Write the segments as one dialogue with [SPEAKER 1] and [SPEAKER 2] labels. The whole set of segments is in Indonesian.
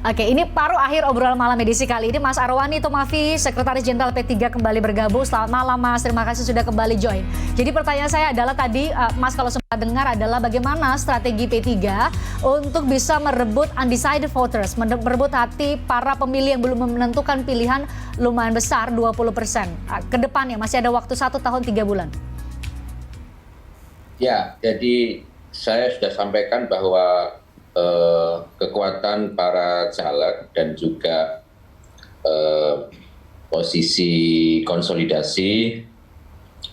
[SPEAKER 1] Oke, ini paruh akhir obrolan malam edisi kali ini. Mas Arwani Tomafi, Sekretaris Jenderal P3 kembali bergabung. Selamat malam Mas, terima kasih sudah kembali join. Jadi pertanyaan saya adalah tadi, Mas kalau sempat dengar adalah bagaimana strategi P3 untuk bisa merebut undecided voters, merebut hati para pemilih yang belum menentukan pilihan lumayan besar 20%. Ke depannya masih ada waktu 1 tahun 3 bulan.
[SPEAKER 2] Ya, jadi saya sudah sampaikan bahwa kekuatan para caleg dan juga posisi konsolidasi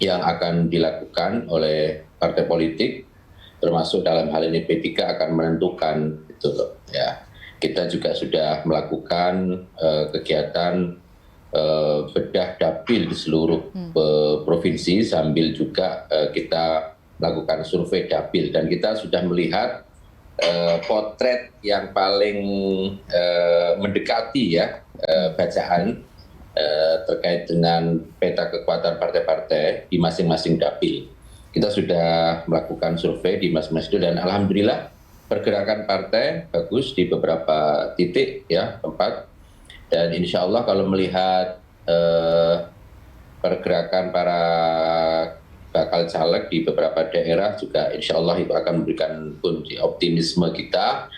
[SPEAKER 2] yang akan dilakukan oleh partai politik, termasuk dalam hal ini P3 akan menentukan itu loh. Ya, kita juga sudah melakukan kegiatan bedah dapil di seluruh provinsi sambil juga kita melakukan survei dapil dan kita sudah melihat potret yang paling mendekati ya bacaan terkait dengan peta kekuatan partai-partai di masing-masing dapil. Kita sudah melakukan survei di masing-masing itu dan alhamdulillah pergerakan partai bagus di beberapa titik ya tempat dan insya Allah kalau melihat pergerakan para bakal caleg di beberapa daerah juga insya Allah itu akan memberikan optimisme kita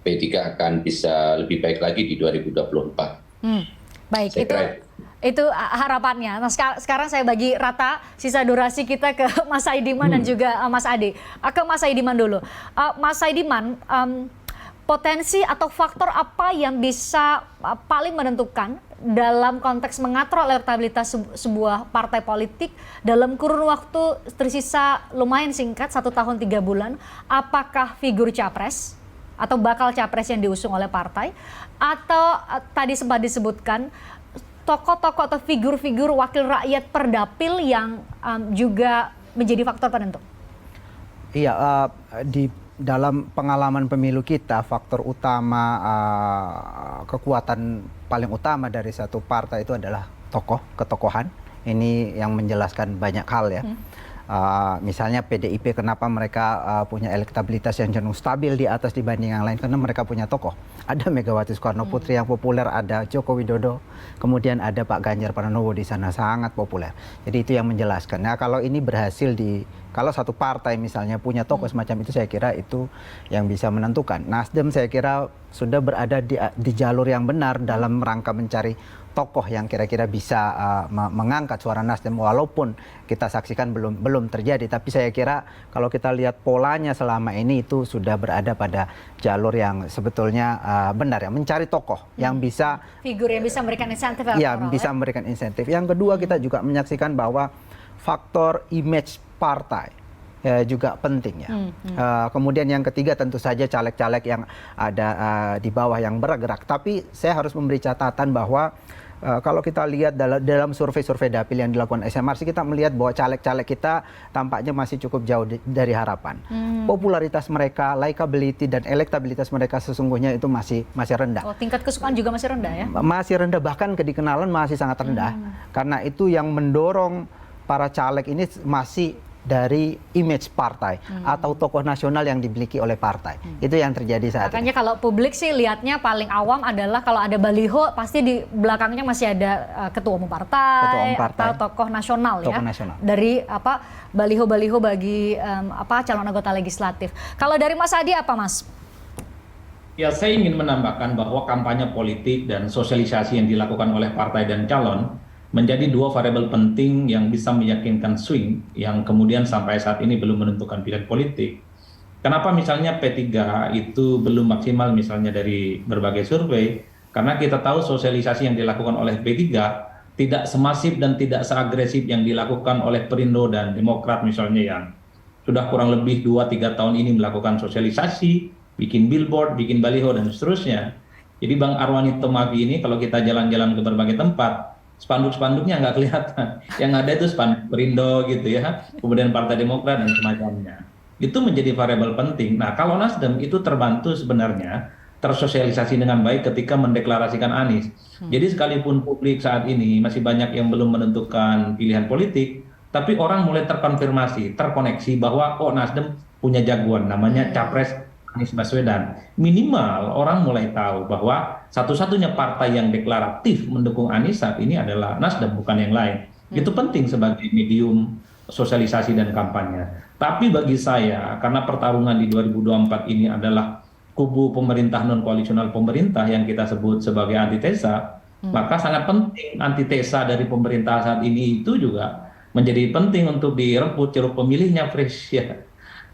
[SPEAKER 2] P3 akan bisa lebih baik lagi di 2024.
[SPEAKER 1] Baik, itu harapannya. Nah, sekarang saya bagi rata sisa durasi kita ke Mas Saidiman dan juga Mas Ade. Ke Mas Saidiman dulu. Mas Saidiman, potensi atau faktor apa yang bisa paling menentukan dalam konteks mengatur elektabilitas sebuah partai politik dalam kurun waktu tersisa lumayan singkat 1 tahun 3 bulan? Apakah figur capres atau bakal capres yang diusung oleh partai, atau tadi sempat disebutkan tokoh-tokoh atau figur-figur wakil rakyat per dapil yang juga menjadi faktor penentu?
[SPEAKER 3] Iya, di dalam pengalaman pemilu kita, faktor utama kekuatan paling utama dari satu partai itu adalah ketokohan. Ini yang menjelaskan banyak hal ya. Misalnya PDIP kenapa mereka punya elektabilitas yang cenderung stabil di atas dibanding yang lain, karena mereka punya tokoh. Ada Megawati Soekarno Putri yang populer, ada Joko Widodo, kemudian ada Pak Ganjar Pranowo di sana sangat populer. Jadi itu yang menjelaskan. Nah kalau ini berhasil kalau satu partai misalnya punya tokoh semacam itu, saya kira itu yang bisa menentukan. Nasdem saya kira sudah berada di jalur yang benar dalam rangka mencari tokoh yang kira-kira bisa mengangkat suara Nasdem, walaupun kita saksikan belum terjadi. Tapi saya kira kalau kita lihat polanya selama ini itu sudah berada pada jalur yang sebetulnya benar ya, mencari tokoh yang bisa,
[SPEAKER 1] figur yang bisa memberikan insentif.
[SPEAKER 3] Ya, bisa memberikan insentif. Yang kedua kita juga menyaksikan bahwa faktor image partai juga penting ya. Kemudian yang ketiga tentu saja caleg-caleg yang ada di bawah yang bergerak. Tapi saya harus memberi catatan bahwa kalau kita lihat dalam survei-survei dapil yang dilakukan SMRC, kita melihat bahwa caleg-caleg kita tampaknya masih cukup jauh dari harapan. Popularitas mereka, likability dan elektabilitas mereka sesungguhnya itu masih rendah.
[SPEAKER 1] Oh, tingkat kesukaan juga masih rendah ya?
[SPEAKER 3] Masih rendah, bahkan kedikenalan masih sangat rendah. Karena itu yang mendorong para caleg ini masih dari image partai atau tokoh nasional yang dimiliki oleh partai. Itu yang terjadi saat ini.
[SPEAKER 1] Makanya kalau publik sih lihatnya paling awam adalah kalau ada baliho pasti di belakangnya masih ada ketua umum partai atau tokoh nasional ya.
[SPEAKER 3] Nasional.
[SPEAKER 1] Dari baliho-baliho bagi calon anggota legislatif. Kalau dari Mas Adi apa Mas?
[SPEAKER 4] Ya, saya ingin menambahkan bahwa kampanye politik dan sosialisasi yang dilakukan oleh partai dan calon menjadi dua variabel penting yang bisa meyakinkan swing yang kemudian sampai saat ini belum menentukan pilihan politik. Kenapa misalnya P3 itu belum maksimal misalnya dari berbagai survei? Karena kita tahu sosialisasi yang dilakukan oleh P3 tidak semasif dan tidak seagresif yang dilakukan oleh Perindo dan Demokrat misalnya, yang sudah kurang lebih 2-3 tahun ini melakukan sosialisasi, bikin billboard, bikin baliho dan seterusnya. Jadi Bang Arwani Tomafi ini kalau kita jalan-jalan ke berbagai tempat, spanduk-spanduknya nggak kelihatan. Yang ada itu spanduk Perindo gitu ya, kemudian Partai Demokrat dan semacamnya. Itu menjadi variabel penting. Nah, kalau Nasdem itu terbantu sebenarnya tersosialisasi dengan baik ketika mendeklarasikan Anies. Jadi sekalipun publik saat ini masih banyak yang belum menentukan pilihan politik, tapi orang mulai terkonfirmasi, terkoneksi bahwa Nasdem punya jagoan namanya Capres Anies Baswedan. Minimal orang mulai tahu bahwa satu-satunya partai yang deklaratif mendukung Anies saat ini adalah Nasdem, bukan yang lain. Itu penting sebagai medium sosialisasi dan kampanye. Tapi bagi saya, karena pertarungan di 2024 ini adalah kubu pemerintah non koalisional pemerintah yang kita sebut sebagai antitesa, maka sangat penting antitesa dari pemerintah saat ini itu juga menjadi penting untuk direbut ceruk pemilihnya, fresh ya.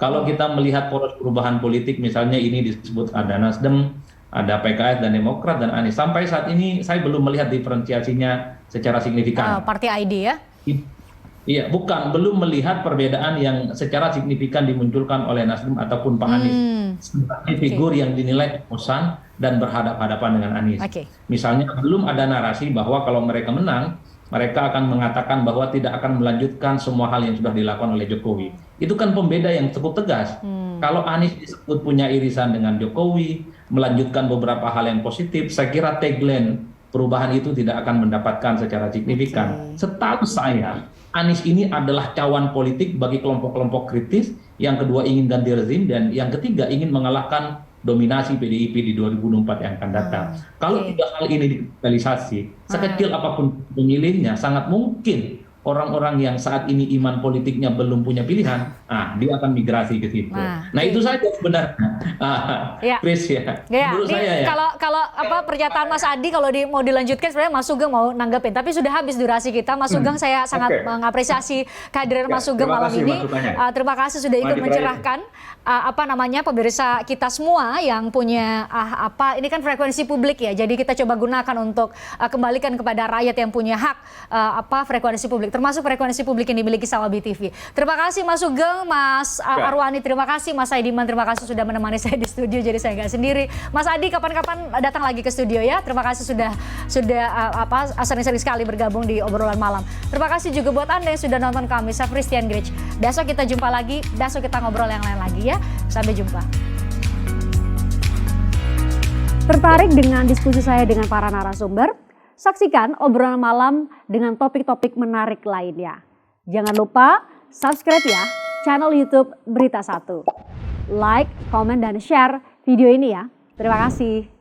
[SPEAKER 4] Kalau kita melihat poros perubahan politik, misalnya ini disebut ada Nasdem, ada PKS dan Demokrat dan Anies. Sampai saat ini saya belum melihat diferensiasinya secara signifikan.
[SPEAKER 1] Partai ID ya?
[SPEAKER 4] Iya, bukan, belum melihat perbedaan yang secara signifikan dimunculkan oleh Nasdem ataupun Pak Anies. Sebagai figur yang dinilai oposan dan berhadapan-hadapan dengan Anies. Misalnya belum ada narasi bahwa kalau mereka menang, mereka akan mengatakan bahwa tidak akan melanjutkan semua hal yang sudah dilakukan oleh Jokowi. Itu kan pembeda yang cukup tegas. Kalau Anies disebut punya irisan dengan Jokowi, melanjutkan beberapa hal yang positif, saya kira tagline perubahan itu tidak akan mendapatkan secara signifikan. Setahu saya, Anies ini adalah cawan politik bagi kelompok-kelompok kritis, yang kedua ingin ganti rezim, dan yang ketiga ingin mengalahkan dominasi PDIP di 2024 yang akan datang. Kalau tiga hal ini dikapitalisasi, sekecil apapun pemilihnya, sangat mungkin orang-orang yang saat ini iman politiknya belum punya pilihan, dia akan migrasi ke situ. Nah itu saja sebenarnya, Chris ya. Menurut saya ya.
[SPEAKER 1] Kalau pernyataan Mas Adi kalau mau dilanjutkan, sebenarnya Mas Sugeng mau nanggepin, tapi sudah habis durasi kita. Mas Sugeng, saya sangat mengapresiasi kehadiran Mas Sugeng malam ini. Terima kasih sudah ikut mencerahkan pemirsa kita semua yang punya ini kan frekuensi publik ya. Jadi kita coba gunakan untuk kembalikan kepada rakyat yang punya hak frekuensi publik, termasuk frekuensi publik yang dimiliki Sawabi TV. Terima kasih Mas Sugeng, Mas Arwani, terima kasih Mas Saidiman, terima kasih sudah menemani saya di studio, jadi saya nggak sendiri. Mas Adi, kapan-kapan datang lagi ke studio ya. Terima kasih sudah sering-sering sekali bergabung di obrolan malam. Terima kasih juga buat Anda yang sudah nonton kami. Saya Christian Grich. Besok kita jumpa lagi, besok kita ngobrol yang lain lagi ya. Sampai jumpa. Tertarik dengan diskusi saya dengan para narasumber? Saksikan obrolan malam dengan topik-topik menarik lainnya. Jangan lupa subscribe ya channel YouTube Berita 1. Like, komen, dan share video ini ya. Terima kasih.